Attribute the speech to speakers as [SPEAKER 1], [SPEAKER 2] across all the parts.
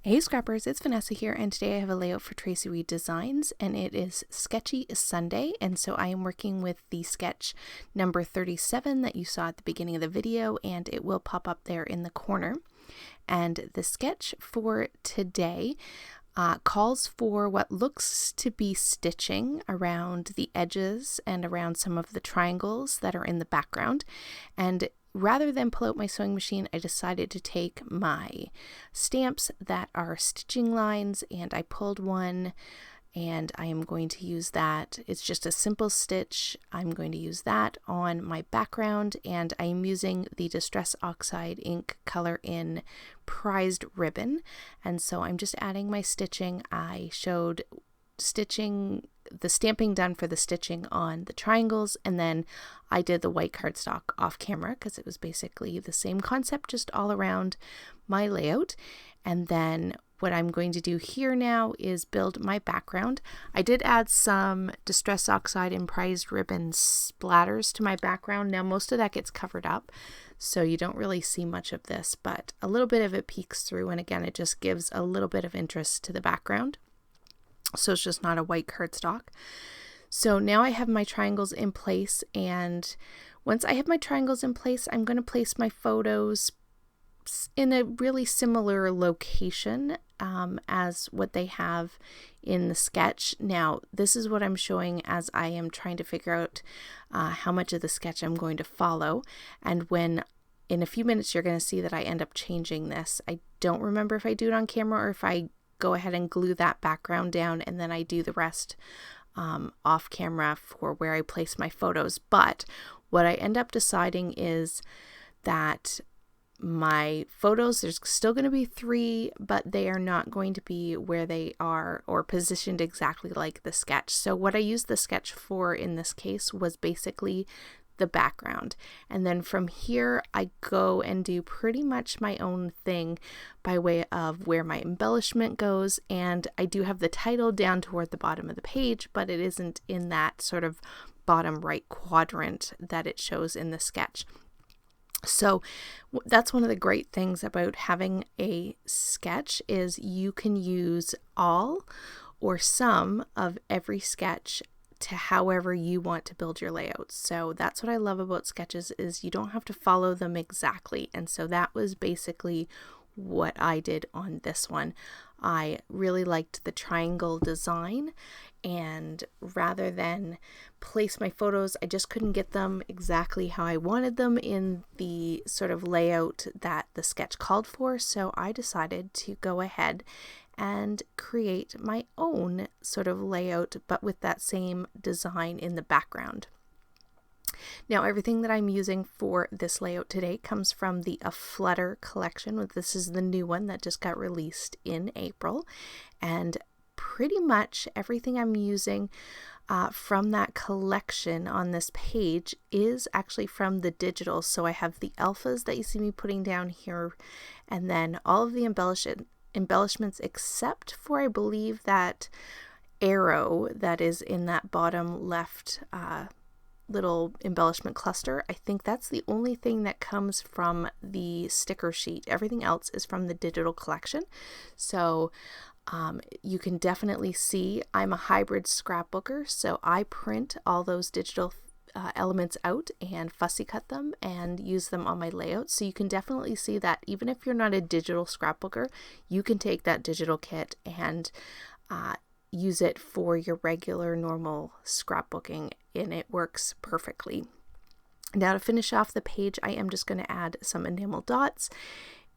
[SPEAKER 1] Hey Scrappers, it's Vanessa here, and today I have a layout for Traci Designs, and it is Sketchy Sunday, and so I am working with the sketch number 37 that you saw at the beginning of the video, and it will pop up there in the corner. And the sketch for today calls for what looks to be stitching around the edges and around some of the triangles that are in the background. And rather than pull out my sewing machine, I decided to take my stamps that are stitching lines, and I pulled one, and I am going to use that. It's just a simple stitch. I'm going to use that on my background, and I'm using the Distress Oxide ink color in Prized Ribbon, and so I'm just adding my stitching. I showed the stamping done for the stitching on the triangles, and then I did the white cardstock off camera because it was basically the same concept just all around my layout. And then what I'm going to do here now is build my background. I did add some Distress Oxide and Prized Ribbon splatters to my background. Now most of that gets covered up, so you don't really see much of this, but a little bit of it peeks through, and again it just gives a little bit of interest to the background. So it's just not a white cardstock. So now I have my triangles in place, and once I have my triangles in place, I'm going to place my photos in a really similar location as what they have in the sketch. Now, this is what I'm showing as I am trying to figure out how much of the sketch I'm going to follow. And in a few minutes, you're going to see that I end up changing this. I don't remember if I do it on camera or if I go ahead and glue that background down and then I do the rest off camera for where I place my photos. But what I end up deciding is that my photos, there's still going to be 3, but they are not going to be where they are or positioned exactly like the sketch. So what I used the sketch for in this case was basically the background, and then from here I go and do pretty much my own thing by way of where my embellishment goes. And I do have the title down toward the bottom of the page, but it isn't in that sort of bottom right quadrant that it shows in the sketch. So that's one of the great things about having a sketch is you can use all or some of every sketch to however you want to build your layouts. So that's what I love about sketches, is you don't have to follow them exactly. And so that was basically what I did on this one. I really liked the triangle design, and rather than place my photos, I just couldn't get them exactly how I wanted them in the sort of layout that the sketch called for. So I decided to go ahead and create my own sort of layout, but with that same design in the background. Now, everything that I'm using for this layout today comes from the A Flutter collection. This is the new one that just got released in April, and pretty much everything I'm using from that collection on this page is actually from the digital. So I have the alphas that you see me putting down here, and then all of the embellishments except for, I believe, that arrow that is in that bottom left little embellishment cluster. I think that's the only thing that comes from the sticker sheet. Everything else is from the digital collection. So you can definitely see I'm a hybrid scrapbooker, so I print all those digital elements out and fussy cut them and use them on my layout. So you can definitely see that even if you're not a digital scrapbooker, you can take that digital kit and use it for your regular normal scrapbooking, and it works perfectly. Now, to finish off the page, I am just going to add some enamel dots.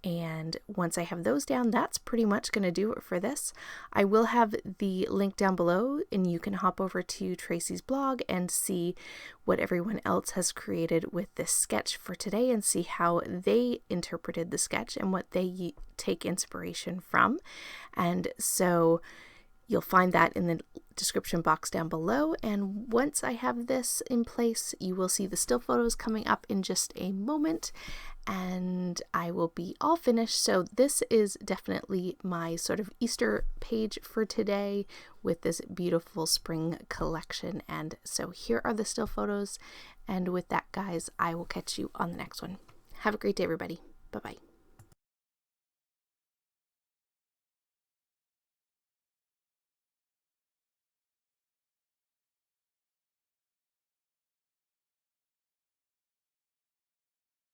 [SPEAKER 1] And once I have those down, that's pretty much going to do it for this. I will have the link down below, and you can hop over to Traci's blog and see what everyone else has created with this sketch for today and see how they interpreted the sketch and what they take inspiration from. And so you'll find that in the description box down below. And once I have this in place, you will see the still photos coming up in just a moment, and I will be all finished. So this is definitely my sort of Easter page for today with this beautiful spring collection. And so here are the still photos. And with that, guys, I will catch you on the next one. Have a great day, everybody. Bye-bye.